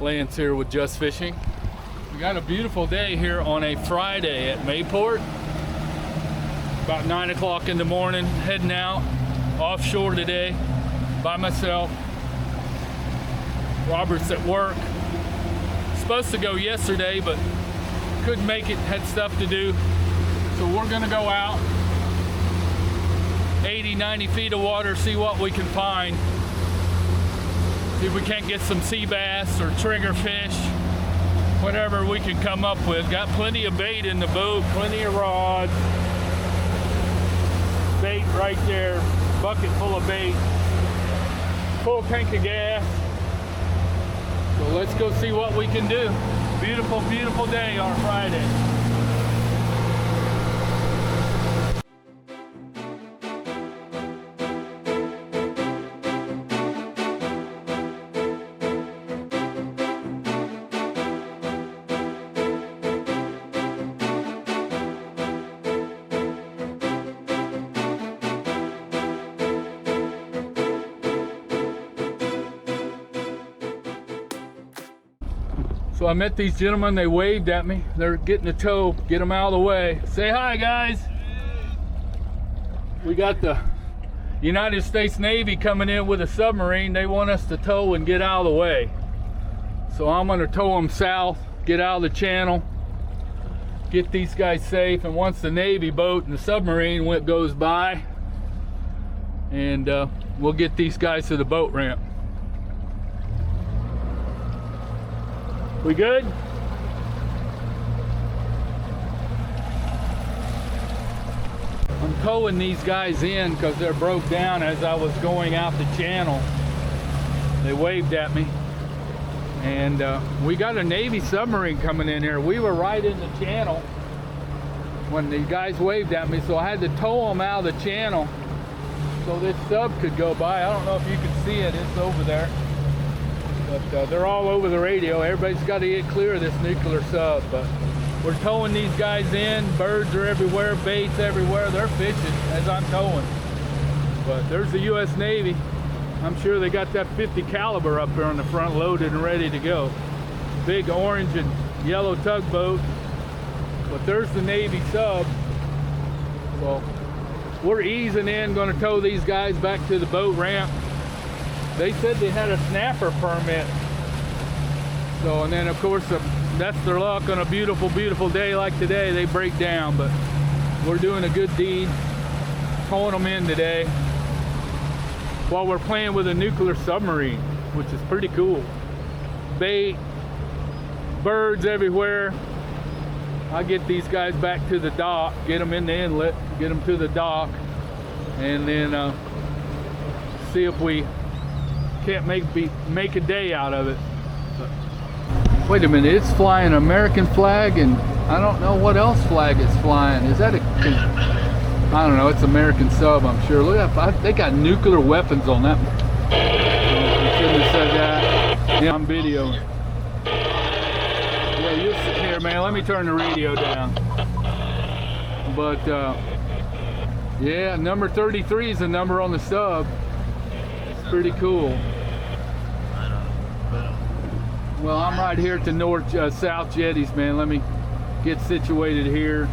Lance here with Just Fishing. We got a beautiful day here on a Friday at Mayport. About 9 o'clock in the morning, heading out offshore today by myself. Robert's at work. Supposed to go yesterday, but couldn't make it, had stuff to do. So we're gonna go out 80, 90 feet of water, see what we can find. See if we can't get some sea bass or trigger fish, whatever we can come up with. Got plenty of bait in the boat, plenty of rods. Bait right there, bucket full of bait. Full tank of gas. So let's go see what we can do. Beautiful, beautiful day on Friday. So I met these gentlemen, they waved at me. They're getting a tow, get them out of the way. Say hi, guys. We got the United States Navy coming in with a submarine. They want us to tow and get out of the way. So I'm gonna tow them south, get out of the channel, get these guys safe, and once the Navy boat and the submarine goes by, and we'll get these guys to the boat ramp. We good? I'm towing these guys in because they're broke down as I was going out the channel. They waved at me. And we got a Navy submarine coming in here. We were right in the channel when the guys waved at me, so I had to tow them out of the channel so this sub could go by. I don't know if you can see it, it's over there. But they're all over the radio. Everybody's got to get clear of this nuclear sub. But we're towing these guys in. Birds are everywhere, baits everywhere. They're fishing as I'm towing. But there's the U.S. Navy. I'm sure they got that 50 caliber up there on the front, loaded and ready to go. Big orange and yellow tugboat. But there's the Navy sub. So we're easing in, going to tow these guys back to the boat ramp. They said they had a snapper permit. So, and then of course, that's their luck on a beautiful, beautiful day like today. They break down, but we're doing a good deed, towing them in today while we're playing with a nuclear submarine, which is pretty cool. Bait, birds everywhere. I get these guys back to the dock, get them in the inlet, get them to the dock, and then see if we can't make a day out of it. But wait a minute, it's flying an American flag, and I don't know what else flag it's flying. Is that I don't know, it's American sub, I'm sure. Look at, they got nuclear weapons on that. I shouldn't have said that. Yeah, I'm videoing. Yeah, you sit here, man, let me turn the radio down. But yeah, number 33 is the number on the sub. It's pretty cool. Well, I'm right here at the south jetties, man. Let me get situated here.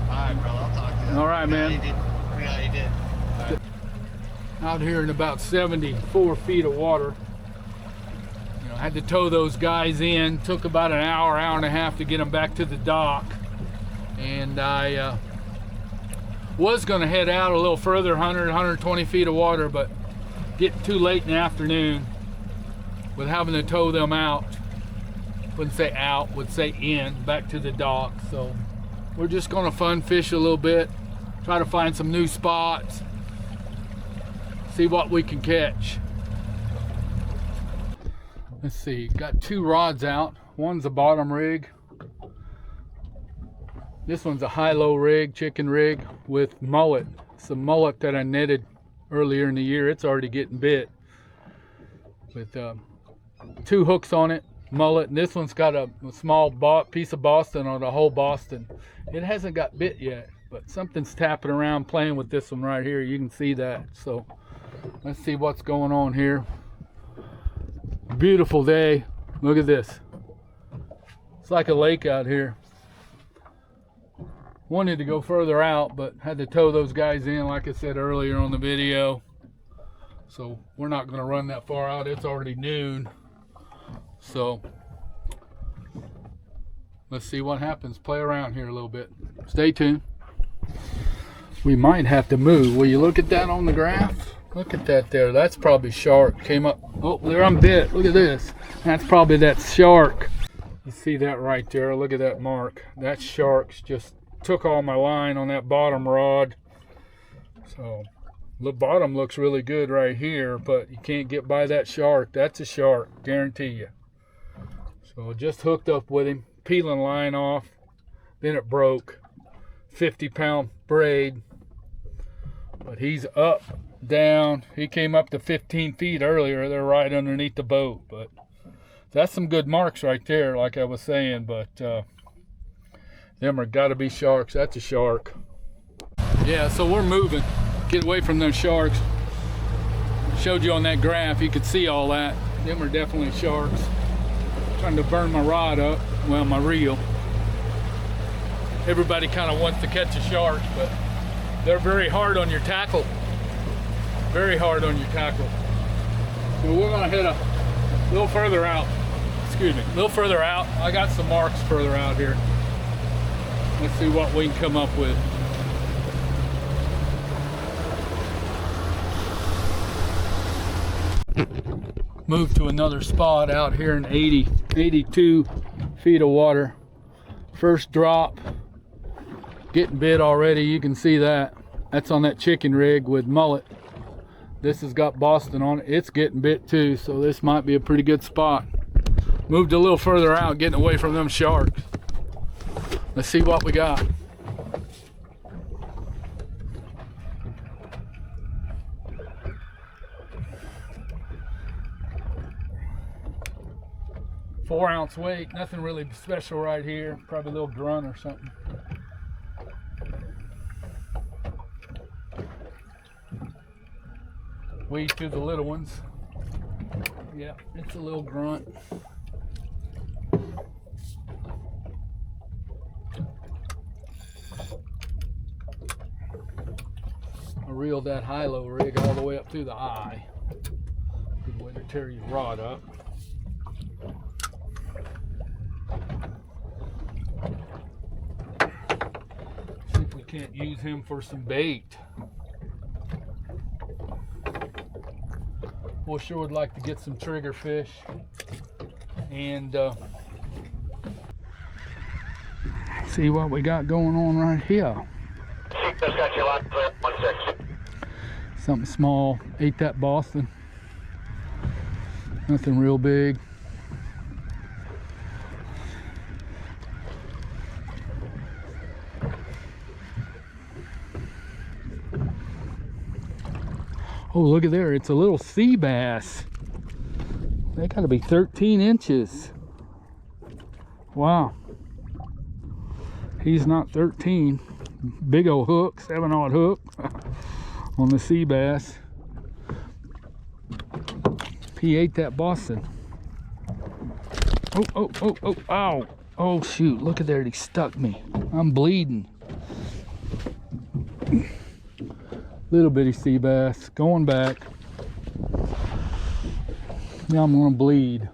Alright, bro, I'll talk to you. Alright, man. Yeah, you did. Right. Out here in about 74 feet of water. You know, I had to tow those guys in. Took about an hour, hour and a half to get them back to the dock. And I was going to head out a little further, 100, 120 feet of water, but getting too late in the afternoon with having to tow them out. Wouldn't say out, would say in, back to the dock. So we're just gonna fun fish a little bit, try to find some new spots, see what we can catch. Let's see, got two rods out. One's a bottom rig. This one's a high-low rig, chicken rig with mullet. It's a mullet that I netted earlier in the year. It's already getting bit with two hooks on it, mullet, and this one's got a small piece of Boston on the whole Boston. It hasn't got bit yet, but something's tapping around playing with this one right here. You can see that. So let's see what's going on here. Beautiful day. Look at this. It's like a lake out here. Wanted to go further out, but had to tow those guys in, like I said earlier on the video. So we're not going to run that far out. It's already noon. So let's see what happens. Play around here a little bit. Stay tuned. We might have to move. Will you look at that on the graph? Look at that there. That's probably shark. Came up. Oh, there I'm bit. Look at this. That's probably that shark. You see that right there? Look at that mark. That shark's just took all my line on that bottom rod. So the bottom looks really good right here, but you can't get by that shark. That's a shark, guarantee you. So I just hooked up with him, peeling line off, then it broke. 50-pound braid, but he's up, down. He came up to 15 feet earlier. They're right underneath the boat, but that's some good marks right there, like I was saying. But them are got to be sharks. That's a shark. Yeah, so we're moving. Get away from those sharks. Showed you on that graph, you could see all that. Them are definitely sharks. Trying to burn my rod up, well, my reel. Everybody kind of wants to catch a shark, but they're very hard on your tackle. Very hard on your tackle. So we're gonna head a little further out. Excuse me, a little further out. I got some marks further out here. Let's see what we can come up with. Move to another spot out here in 82 feet of water. First drop. Getting bit already, you can see that. That's on that chicken rig with mullet. This has got Boston on it. It's getting bit too, so this might be a pretty good spot. Moved a little further out, getting away from them sharks. Let's see what we got. Four-ounce weight, nothing really special right here. Probably a little grunt or something. Weed to the little ones. Yeah, it's a little grunt. I reeled that high-low rig all the way up through the eye. Good way to tear your rod up. See if we can't use him for some bait. Well, sure would like to get some trigger fish, and see what we got going on right here. Something small. Ate that Boston. Nothing real big. Oh, look at there. It's a little sea bass. They gotta be 13 inches. Wow. He's not 13. Big old hook, 7/0 hook on the sea bass. He ate that Boston. Oh, ow. Oh, shoot. Look at there. He stuck me. I'm bleeding. Little bitty sea bass going back. Now I'm gonna bleed.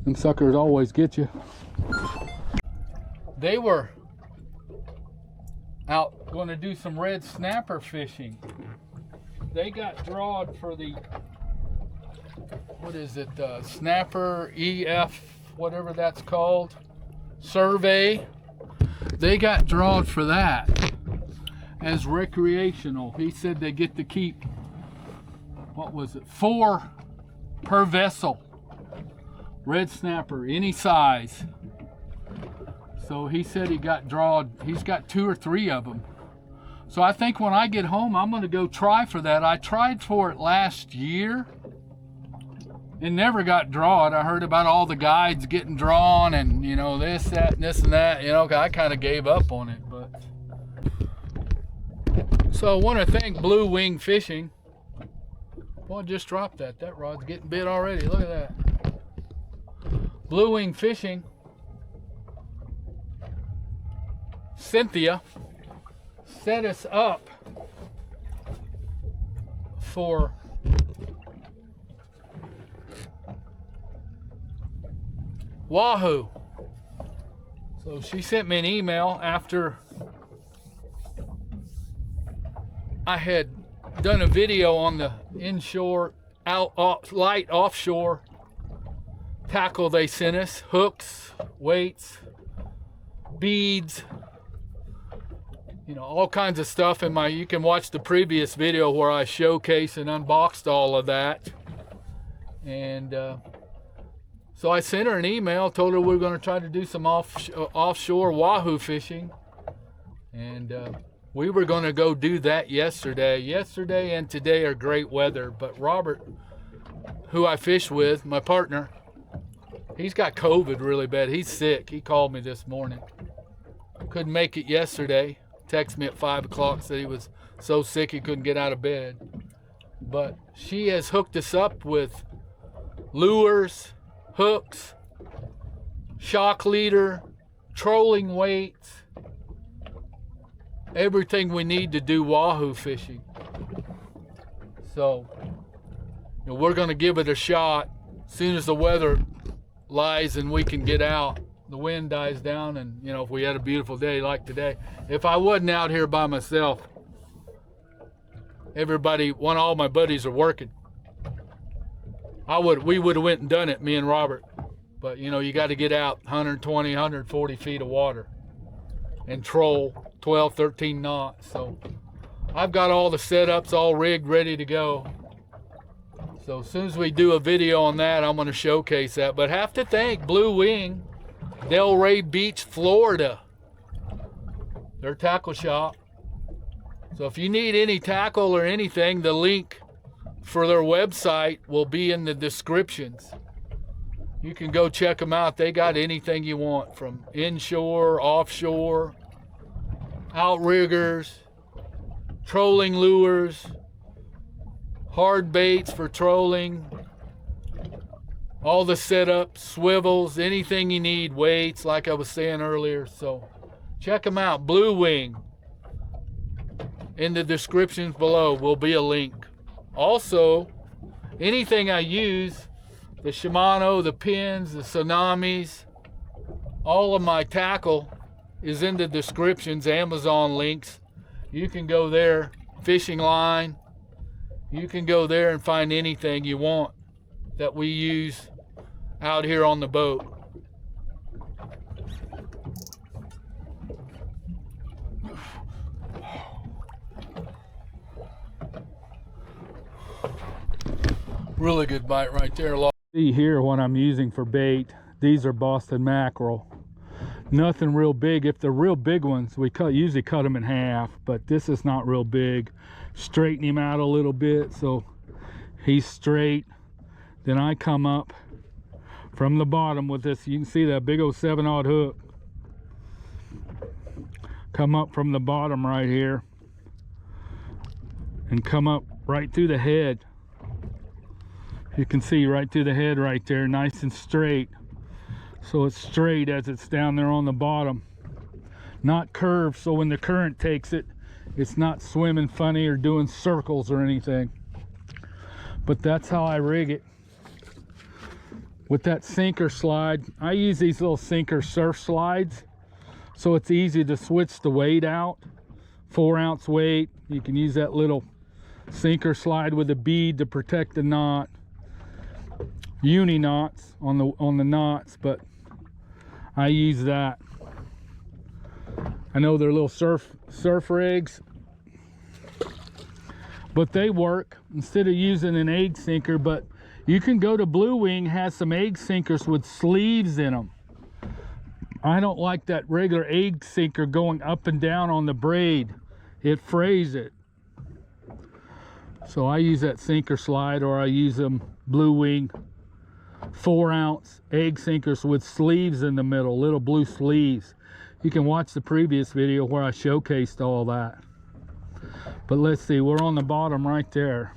Them suckers always get you. They were out going to do some red snapper fishing. They got drawed for the, what is it, snapper EF, whatever that's called, survey. They got drawed for that as recreational. He said they get to keep, what was it, 4 per vessel. Red snapper, any size. So he said he got drawed, he's got 2 or 3 of them. So I think when I get home, I'm gonna go try for that. I tried for it last year and never got drawed. I heard about all the guides getting drawn and, you know, this, that, and this and that. You know, I kind of gave up on it, but. So I want to thank Bluewing Fishing. Well, I just dropped that. That rod's getting bit already. Look at that. Bluewing Fishing, Cynthia, set us up for wahoo. So she sent me an email after I had done a video on the inshore, light offshore tackle they sent us, hooks, weights, beads, you know, all kinds of stuff in my, you can watch the previous video where I showcased and unboxed all of that. And so I sent her an email, told her we were going to try to do some offshore wahoo fishing. And we were going to go do that yesterday. Yesterday and today are great weather, but Robert, who I fish with, my partner, he's got COVID really bad. He's sick. He called me this morning. Couldn't make it yesterday. Texted me at 5 o'clock, said he was so sick he couldn't get out of bed. But she has hooked us up with lures, hooks, shock leader, trolling weights, everything we need to do wahoo fishing. So, you know, we're going to give it a shot as soon as the weather lies and we can get out, the wind dies down, and you know, if we had a beautiful day like today. If I wasn't out here by myself, all my buddies are working, we would have went and done it, me and Robert. But you know, you got to get out 120, 140 feet of water and troll 12, 13 knots. So I've got all the setups all rigged, ready to go. So as soon as we do a video on that, I'm going to showcase that. But have to thank Bluewing, Delray Beach, Florida, their tackle shop. So if you need any tackle or anything, the link for their website will be in the descriptions. You can go check them out. They got anything you want, from inshore, offshore, outriggers, trolling lures, hard baits for trolling, all the setups, swivels, anything you need, weights, like I was saying earlier. So check them out. Bluewing. In the descriptions below will be a link. Also, anything I use, the Shimano, the pins, the tsunamis, all of my tackle is in the descriptions, Amazon links. You can go there, fishing line. You can go there and find anything you want that we use out here on the boat. Really good bite right there. See here what I'm using for bait. These are Boston mackerel. Nothing real big. If they're real big ones, we usually cut them in half, but this is not real big. Straighten him out a little bit so he's straight. Then I come up from the bottom with this. You can see that big old 7/0 hook. Come up from the bottom right here and come up right through the head. You can see right through the head right there, nice and straight. So it's straight as it's down there on the bottom, not curved, so when the current takes it, it's not swimming funny or doing circles or anything. But that's how I rig it. With that sinker slide, I use these little sinker surf slides, so it's easy to switch the weight out. 4-ounce weight. You can use that little sinker slide with a bead to protect the knot. Uni knots on the knots, but I use that. I know they're little surf rigs, but they work instead of using an egg sinker. But you can go to Bluewing, has some egg sinkers with sleeves in them. I don't like that regular egg sinker going up and down on the braid. It frays it. So I use that sinker slide, or I use them Bluewing 4-ounce egg sinkers with sleeves in the middle, little blue sleeves. You can watch the previous video where I showcased all that. But let's see, we're on the bottom right there.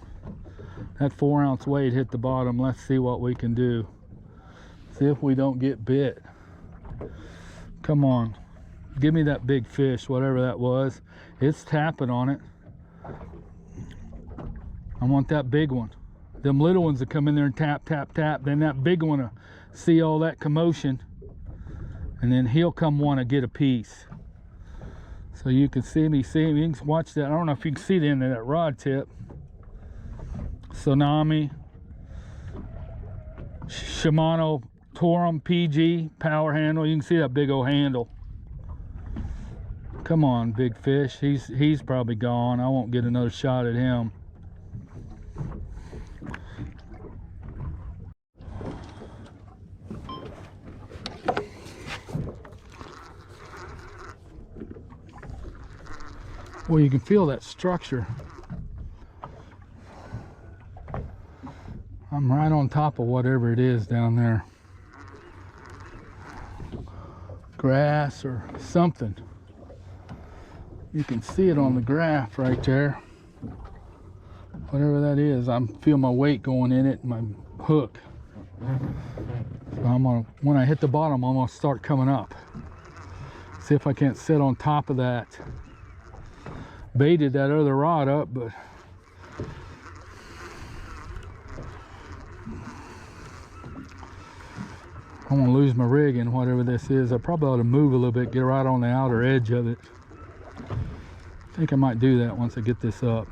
That 4-ounce weight hit the bottom. Let's see what we can do. See if we don't get bit. Come on. Give me that big fish, whatever that was. It's tapping on it. I want that big one. Them little ones that come in there and tap, tap, tap. Then that big one will see all that commotion. And then he'll come want to get a piece. So you can see me. You can watch that. I don't know if you can see the end of that rod tip. Tsunami. Shimano Torum PG power handle. You can see that big old handle. Come on, big fish. He's probably gone. I won't get another shot at him. Well, you can feel that structure. I'm right on top of whatever it is down there. Grass or something. You can see it on the graph right there. Whatever that is, I feel my weight going in it, my hook. So I'm gonna, when I hit the bottom, I'm gonna start coming up. See if I can't sit on top of that. Baited that other rod up, but I'm gonna lose my rig in whatever this is. I probably ought to move a little bit, get right on the outer edge of it. I think I might do that once I get this up.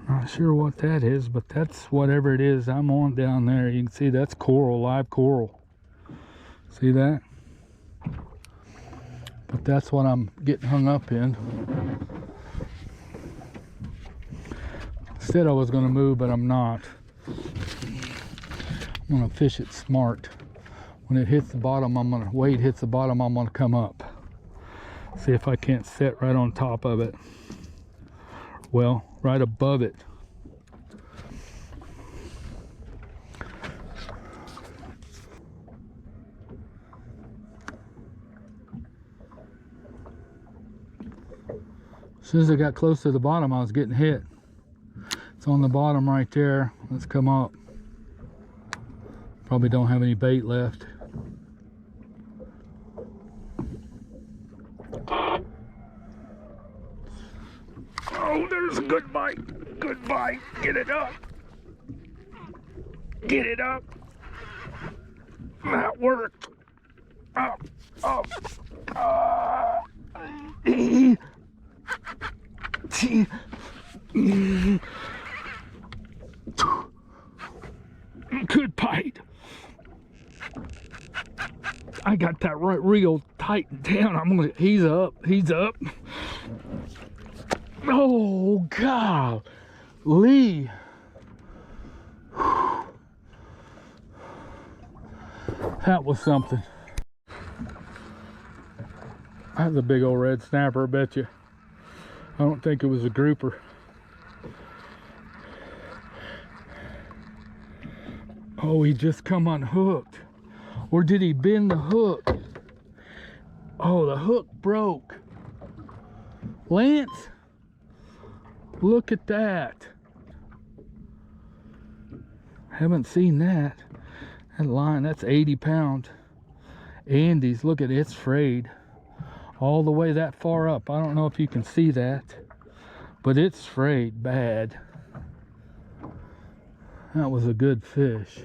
Not sure what that is, but that's whatever it is I'm on down there. You can see that's coral, live coral. See that? But that's what I'm getting hung up in. Said I was going to move, but I'm not. I'm going to fish it smart. When it hits the bottom, weight hits the bottom, I'm going to come up. See if I can't sit right on top of it. Well, right above it. As soon as I got close to the bottom, I was getting hit. It's on the bottom right there. Let's come up. Probably don't have any bait left. Oh, there's a good bite. Good bite. Get it up. Get it up. That worked. Up, up. Good bite. I got that right real tight down. He's up. He's up. Oh God, Lee. That was something. That's a big old red snapper, I bet you. I don't think it was a grouper. Oh, he just come unhooked. Or did he bend the hook? Oh, the hook broke. Lance, look at that. Haven't seen that. That line, that's 80 pound. Andes, look at it, it's frayed. All the way that far up. I don't know if you can see that, but it's frayed bad. That was a good fish.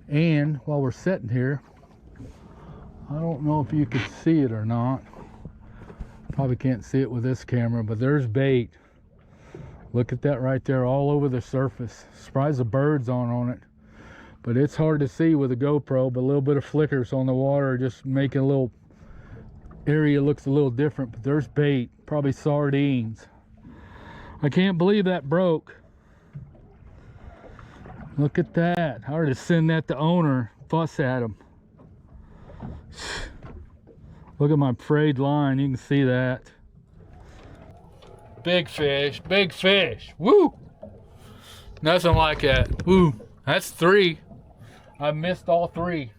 And while we're sitting here, I don't know if you can see it or not. Probably can't see it with this camera, but there's bait. Look at that right there, all over the surface. Surprised the birds aren't on it. But it's hard to see with a GoPro, but a little bit of flickers on the water just making a little area looks a little different, but there's bait, probably sardines. I can't believe that broke. Look at that. I ought to send that to owner, fuss at him. Look at my frayed line, you can see that. Big fish, woo! Nothing like that, woo. That's 3. I missed all 3.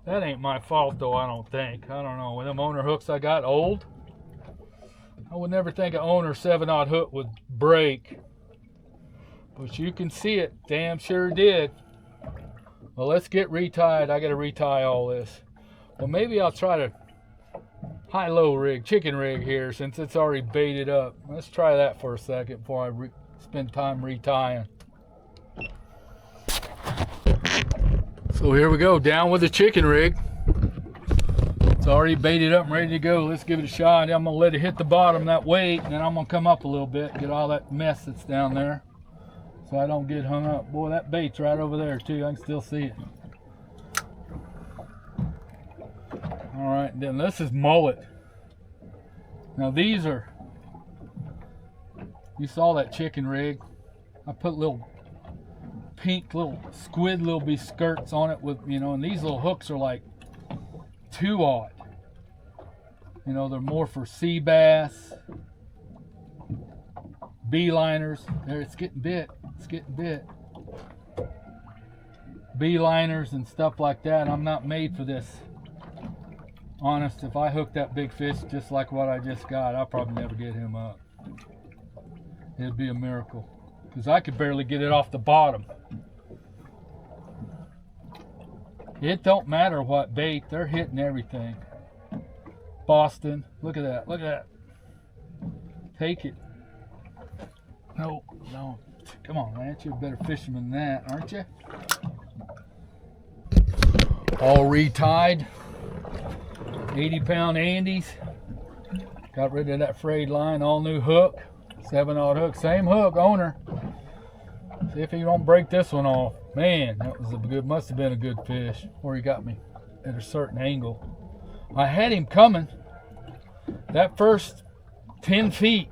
That ain't my fault though, I don't think. I don't know. When them owner hooks I got old, I would never think an owner 7/0 hook would break. But you can see it, damn sure did. Well, let's get retied. I gotta retie all this. Well, maybe I'll try to high-low rig, chicken rig here since it's already baited up. Let's try that for a second before I spend time retying. So here we go, down with the chicken rig. It's already baited up and ready to go. Let's give it a shot. I'm gonna let it hit the bottom, that weight, and then I'm gonna come up a little bit, get all that mess that's down there so I don't get hung up. Boy, that bait's right over there too. I can still see it. All right, then this is mullet. Now these are, you saw that chicken rig. I put little pink little squid little be skirts on it with, you know, and these little hooks are like 2/0. You know, they're more for sea bass, beeliners. There, it's getting bit. It's getting bit. Beeliners and stuff like that. I'm not made for this. Honest, if I hooked that big fish just like what I just got, I'll probably never get him up. It'd be a miracle, because I could barely get it off the bottom. It don't matter what bait, they're hitting everything. Boston, look at that, look at that. Take it. No, no, come on, man, you're a better fisherman than that, aren't you? All retied. 80-pound Andes. Got rid of that frayed line, all new hook. 7/0 hook, same hook, owner. See if he don't break this one off. Man, that was a good, must have been a good fish. Or he got me at a certain angle. I had him coming. That first 10 feet.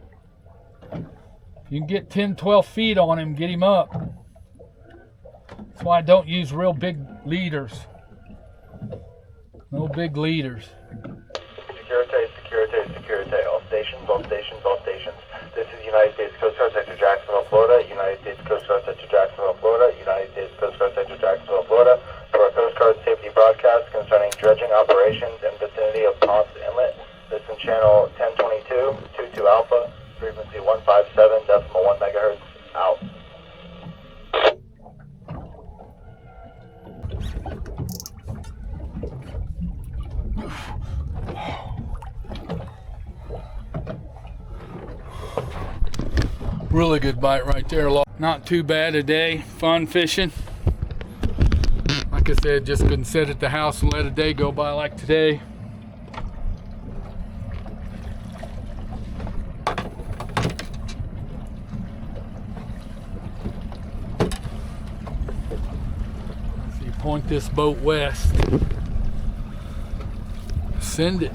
If you can get 10, 12 feet on him, get him up. That's why I don't use real big leaders. No big leaders. Security, security, security. All stations, all stations, all stations. This is United States Coast Guard Sector Jacksonville, Florida. United States Coast Guard Sector Jacksonville, Florida. United States Coast Guard Sector Jacksonville, Florida. For our Coast Guard safety broadcast concerning dredging operations in vicinity of Ponce Inlet. Listen channel 1022, 22 Alpha, frequency 157.1 megahertz. Out. Really good bite right there. Not too bad a day. Fun fishing. Like I said, just couldn't sit at the house and let a day go by like today. So you point this boat west. Send it.